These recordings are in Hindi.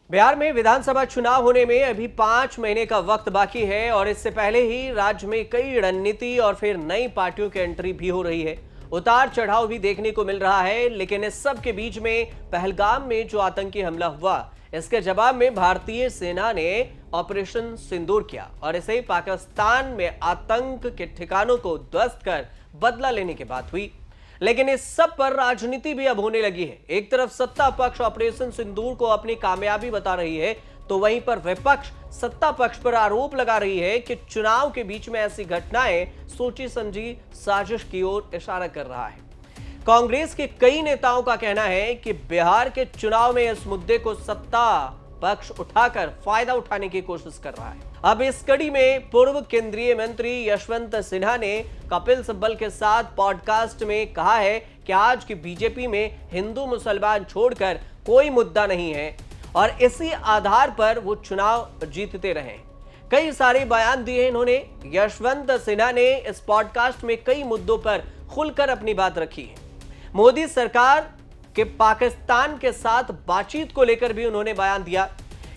बिहार में विधानसभा चुनाव होने में अभी 5 महीने का वक्त बाकी है और इससे पहले ही राज्य में कई रणनीति और फिर नई पार्टियों की एंट्री भी हो रही है। उतार चढ़ाव भी देखने को मिल रहा है, लेकिन इस सब के बीच में पहलगाम में जो आतंकी हमला हुआ, इसके जवाब में भारतीय सेना ने ऑपरेशन सिंदूर किया और इसे पाकिस्तान में आतंक के ठिकानों को ध्वस्त कर बदला लेने की बात हुई। लेकिन इस सब पर राजनीति भी अब होने लगी है। एक तरफ सत्ता पक्ष ऑपरेशन सिंदूर को अपनी कामयाबी बता रही है, तो वहीं पर विपक्ष सत्ता पक्ष पर आरोप लगा रही है कि चुनाव के बीच में ऐसी घटनाएं सोची समझी साजिश की ओर इशारा कर रहा है। कांग्रेस के कई नेताओं का कहना है कि बिहार के चुनाव में इस मुद्दे को सत्ता पक्ष उठाकर फायदा उठाने की कोशिश कर रहा है। अब इस कड़ी में पूर्व केंद्रीय मंत्री यशवंत सिन्हा ने कपिल सिब्बल के साथ पॉडकास्ट में कहा है कि आज की बीजेपी में हिंदू मुसलमान छोड़कर कोई मुद्दा नहीं है और इसी आधार पर वो चुनाव जीतते रहे। कई सारे बयान दिए इन्होंने। यशवंत सिन्हा ने इस पॉडकास्ट में कई मुद्दों पर खुलकर अपनी बात रखी है। मोदी सरकार के पाकिस्तान के साथ बातचीत को लेकर भी उन्होंने बयान दिया।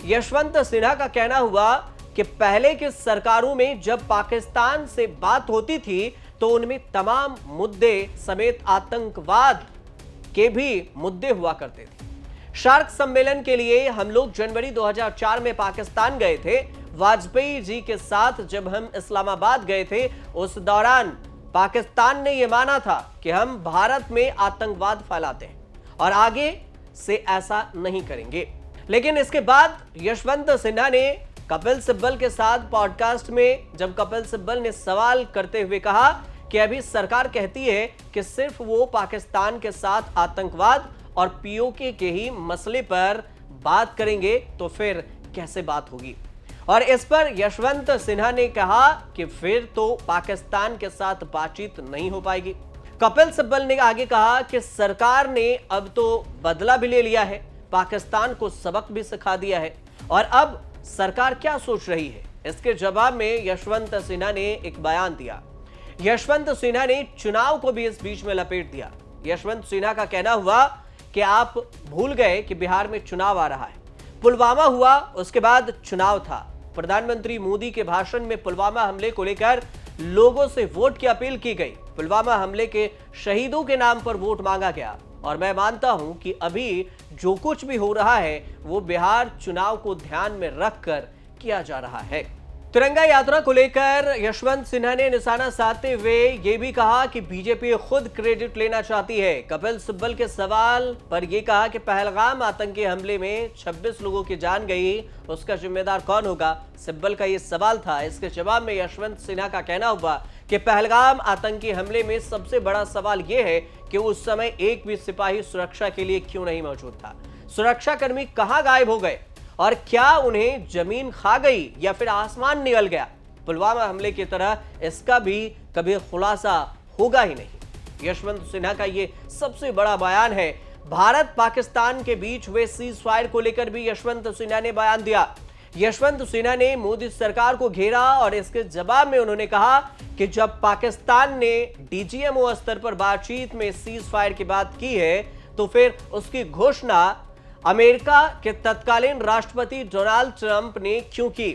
यशवंत सिन्हा का कहना हुआ कि पहले की सरकारों में जब पाकिस्तान से बात होती थी तो उनमें तमाम मुद्दे समेत आतंकवाद के भी मुद्दे हुआ करते थे। शार्क सम्मेलन के लिए हम लोग जनवरी 2004 में पाकिस्तान गए थे। वाजपेयी जी के साथ जब हम इस्लामाबाद गए थे, उस दौरान पाकिस्तान ने यह माना था कि हम भारत में आतंकवाद फैलाते हैं और आगे से ऐसा नहीं करेंगे। लेकिन इसके बाद यशवंत सिन्हा ने कपिल सिब्बल के साथ पॉडकास्ट में जब कपिल सिब्बल ने सवाल करते हुए कहा कि अभी सरकार कहती है कि सिर्फ वो पाकिस्तान के साथ आतंकवाद और पीओके के ही मसले पर बात करेंगे, तो फिर कैसे बात होगी। और इस पर यशवंत सिन्हा ने कहा कि फिर तो पाकिस्तान के साथ बातचीत नहीं हो पाएगी। कपिल सिब्बल ने आगे कहा कि सरकार ने अब तो बदला भी ले लिया है, पाकिस्तान को सबक भी सिखा दिया है और अब सरकार क्या सोच रही है। इसके जवाब में यशवंत सिन्हा ने एक बयान दिया। यशवंत सिन्हा ने चुनाव को भी इस बीच में लपेट दिया। यशवंत सिन्हा का कहना हुआ कि आप भूल गए कि बिहार में चुनाव आ रहा है। पुलवामा हुआ, उसके बाद चुनाव था। प्रधानमंत्री मोदी के भाषण में पुलवामा हमले को लेकर लोगों से वोट की अपील की गई। पुलवामा हमले के शहीदों के नाम पर वोट मांगा गया और मैं मानता हूं कि अभी जो कुछ भी हो रहा है वो बिहार चुनाव को ध्यान में रखकर किया जा रहा है। तिरंगा यात्रा को लेकर यशवंत सिन्हा ने निशाना साधते हुए यह भी कहा कि बीजेपी खुद क्रेडिट लेना चाहती है। कपिल सिब्बल के सवाल पर यह कहा कि पहलगाम आतंकी हमले में 26 लोगों की जान गई, उसका जिम्मेदार कौन होगा, सिब्बल का यह सवाल था। इसके जवाब में यशवंत सिन्हा का कहना हुआ कि पहलगाम आतंकी हमले में सबसे बड़ा सवाल यह है कि उस समय एक भी सिपाही सुरक्षा के लिए क्यों नहीं मौजूद था। सुरक्षाकर्मी कहां गायब हो गए और क्या उन्हें जमीन खा गई या फिर आसमान निगल गया। पुलवामा हमले की तरह इसका भी कभी खुलासा होगा ही नहीं। यशवंत सिन्हा का यह सबसे बड़ा बयान है। भारत पाकिस्तान के बीच हुए सीज फायर को लेकर भी यशवंत सिन्हा ने बयान दिया। यशवंत सिन्हा ने मोदी सरकार को घेरा और इसके जवाब में उन्होंने कहा कि जब पाकिस्तान ने डीजीएमओ स्तर पर बातचीत में सीज फायर की बात की है, तो फिर उसकी घोषणा अमेरिका के तत्कालीन राष्ट्रपति डोनाल्ड ट्रंप ने क्यों की।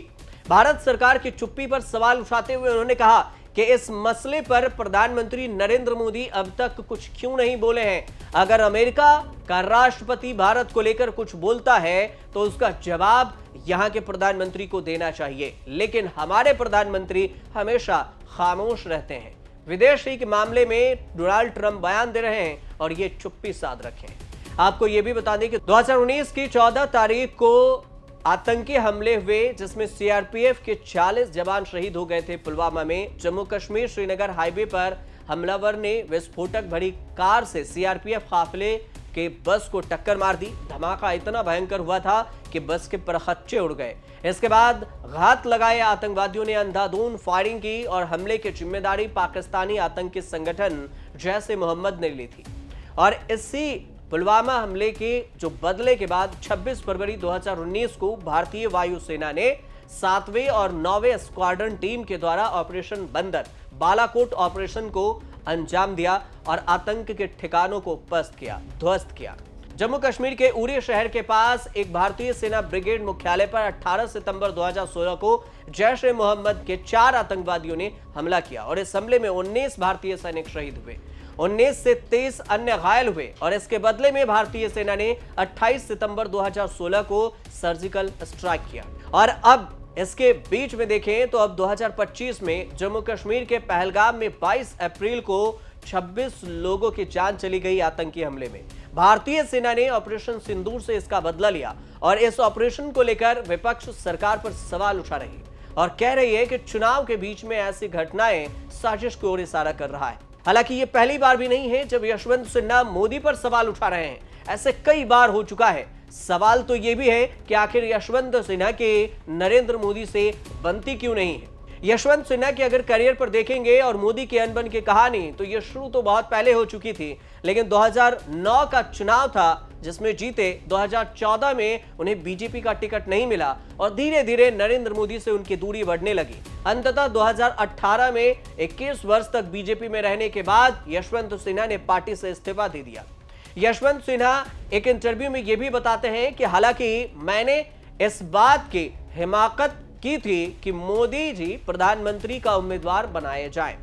भारत सरकार की चुप्पी पर सवाल उठाते हुए उन्होंने कहा कि इस मसले पर प्रधानमंत्री नरेंद्र मोदी अब तक कुछ क्यों नहीं बोले हैं। अगर अमेरिका का राष्ट्रपति भारत को लेकर कुछ बोलता है तो उसका जवाब यहां के प्रधानमंत्री को देना चाहिए, लेकिन हमारे प्रधानमंत्री हमेशा खामोश रहते हैं। विदेशी के मामले में डोनाल्ड ट्रंप बयान दे रहे हैं और ये चुप्पी साध रखे हैं। आपको यह भी बता दें कि 2019 की 14 तारीख को आतंकी हमले हुए जिसमें सीआरपीएफ के 40 जवान शहीद हो गए थे। पुलवामा में जम्मू कश्मीर श्रीनगर हाईवे पर हमलावर ने विस्फोटक भरी कार से सीआरपीएफ काफिले के बस को टक्कर मार दी। धमाका इतना भयंकर हुआ था कि बस के परखच्चे उड़ गए। इसके बाद घात लगाए आतंकवादियों ने अंधाधुंध फायरिंग की और हमले की जिम्मेदारी पाकिस्तानी आतंकी संगठन जैश ए मोहम्मद ने ली थी। और इसी पुलवामा हमले के जो बदले के बाद 26 फरवरी 2019 को भारतीय वायुसेना ने 7वें और 9वें स्क्वाड्रन टीम के द्वारा ऑपरेशन बंदर बालाकोट ऑपरेशन को अंजाम दिया और आतंक के ठिकानों को ध्वस्त किया। जम्मू कश्मीर के उरी शहर के पास एक भारतीय सेना ब्रिगेड मुख्यालय पर 18 सितंबर 2016 को जैश ए मोहम्मद के 4 आतंकवादियों ने हमला किया और इस हमले में 19 भारतीय सैनिक शहीद हुए, 19 से 23 अन्य घायल हुए और इसके बदले में भारतीय सेना ने 28 सितंबर 2016 को सर्जिकल स्ट्राइक किया। और अब इसके बीच में देखें तो अब 2025 में जम्मू कश्मीर के पहलगाम में 22 अप्रैल को 26 लोगों की जान चली गई आतंकी हमले में। भारतीय सेना ने ऑपरेशन सिंदूर से इसका बदला लिया और इस ऑपरेशन को लेकर विपक्ष सरकार पर सवाल उठा रही और कह रही है कि चुनाव के बीच में ऐसी घटनाएं साजिश की ओर इशारा कर रहा है। हालांकि ये पहली बार भी नहीं है जब यशवंत सिन्हा मोदी पर सवाल उठा रहे हैं, ऐसे कई बार हो चुका है। सवाल तो ये भी है कि आखिर यशवंत सिन्हा के नरेंद्र मोदी से बनती क्यों नहीं है। यशवंत सिन्हा के अगर करियर पर देखेंगे और मोदी के अनबन की कहानी तो ये शुरू तो बहुत पहले हो चुकी थी, लेकिन 2009 का चुनाव था जिसमें जीते। 2014 में उन्हें बीजेपी का टिकट नहीं मिला और धीरे धीरे नरेंद्र मोदी से उनकी दूरी बढ़ने लगी। अंततः 2018 में 21 वर्ष तक बीजेपी में रहने के बाद यशवंत सिन्हा ने पार्टी से इस्तीफा दे दिया। यशवंत सिन्हा एक इंटरव्यू में यह भी बताते हैं कि हालांकि मैंने इस बात की हिमाकत की थी कि मोदी जी प्रधानमंत्री का उम्मीदवार बनाए जाएं,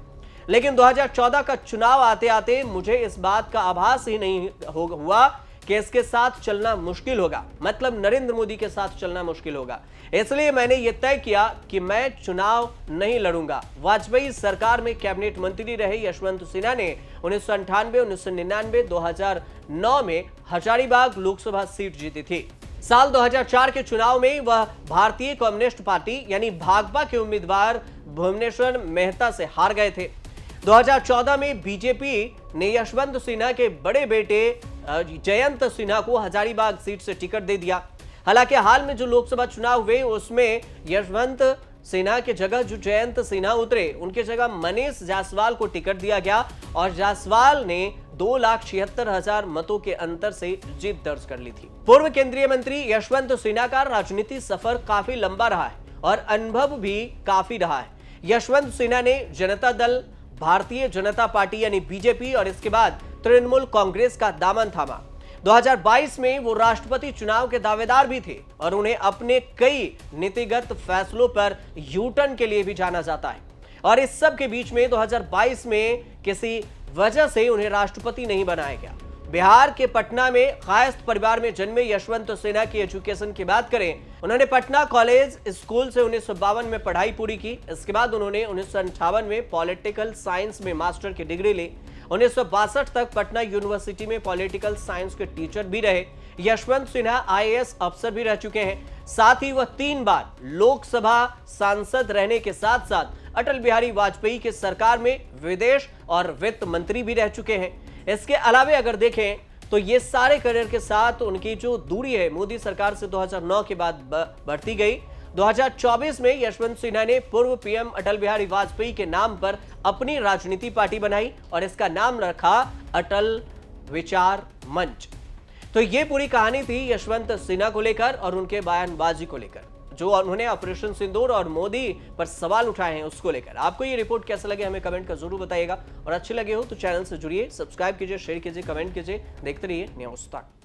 लेकिन 2014 का चुनाव आते आते मुझे इस बात का आभास ही नहीं हुआ कि इसके साथ चलना मुश्किल होगा, मतलब नरेंद्र मोदी के साथ चलना मुश्किल होगा। इसलिए मैंने यह तय किया कि मैं चुनाव नहीं लड़ूंगा। वाजपेयी सरकार में कैबिनेट मंत्री रहे यशवंत सिन्हा ने 1998, 1999, 2009 में हजारीबाग लोकसभा सीट जीती थी। साल 2004 के चुनाव में वह भारतीय कम्युनिस्ट पार्टी यानी भाकपा के उम्मीदवार भुवनेश्वर मेहता से हार गए थे। 2014 में बीजेपी ने यशवंत सिन्हा के बड़े बेटे जयंत सिन्हा को हजारीबाग सीट से टिकट दे दिया। हालांकि हाल में जो लोकसभा चुनाव हुए उसमें यशवंत सिन्हा की जगह जो जयंत सिन्हा उतरे, उनकी जगह मनीष जायसवाल को टिकट दिया गया और जायसवाल ने 2,76,000 मतों के अंतर से जीत दर्ज कर ली थी। पूर्व केंद्रीय मंत्री यशवंत सिन्हा का राजनीति सफर काफी लंबा रहा है और अनुभव भी काफी रहा है। यशवंत सिन्हा ने जनता दल, भारतीय जनता पार्टी यानी बीजेपी और इसके बाद तृणमूल कांग्रेस का दामन थामा। 2022 में वो राष्ट्रपति चुनाव के दावेदार भी थे और उन्हें अपने कई नीतिगत फैसलों पर यू-टर्न के लिए भी जाना जाता है। और इस सब के बीच में 2022 में किसी वजह से उन्हें राष्ट्रपति नहीं बनाया गया। बिहार के पटना में कायस्थ परिवार में जन्मे यशवंत सिन्हा की एजुकेशन की बात करें, उन्होंने पटना कॉलेज स्कूल से 1952 में पढ़ाई पूरी की। इसके बाद उन्होंने 1958 में पॉलिटिकल साइंस में मास्टर की डिग्री ली। 1962 तक पटना यूनिवर्सिटी में पॉलिटिकल साइंस के टीचर भी रहे। यशवंत सिन्हा आईएएस अफसर भी रह चुके हैं। साथ ही वह 3 बार लोकसभा सांसद रहने के साथ साथ अटल बिहारी वाजपेयी के सरकार में विदेश और वित्त मंत्री भी रह चुके हैं। इसके अलावा अगर देखें तो ये सारे करियर के साथ उनकी जो दूरी है मोदी सरकार से 2009 के बाद बढ़ती गई। 2024 में यशवंत सिन्हा ने पूर्व पीएम अटल बिहारी वाजपेयी के नाम पर अपनी राजनीति पार्टी बनाई और इसका नाम रखा अटल विचार मंच। तो ये पूरी कहानी थी यशवंत सिन्हा को लेकर और उनके बयानबाजी को लेकर, जो उन्होंने ऑपरेशन सिंदूर और मोदी पर सवाल उठाए हैं उसको लेकर। आपको ये रिपोर्ट कैसा लगे हमें कमेंट कर जरूर बताइएगा और अच्छे लगे हो तो चैनल से जुड़िए, सब्सक्राइब कीजिए, शेयर कीजिए, कमेंट कीजिए। देखते रहिए न्यूज़ तक।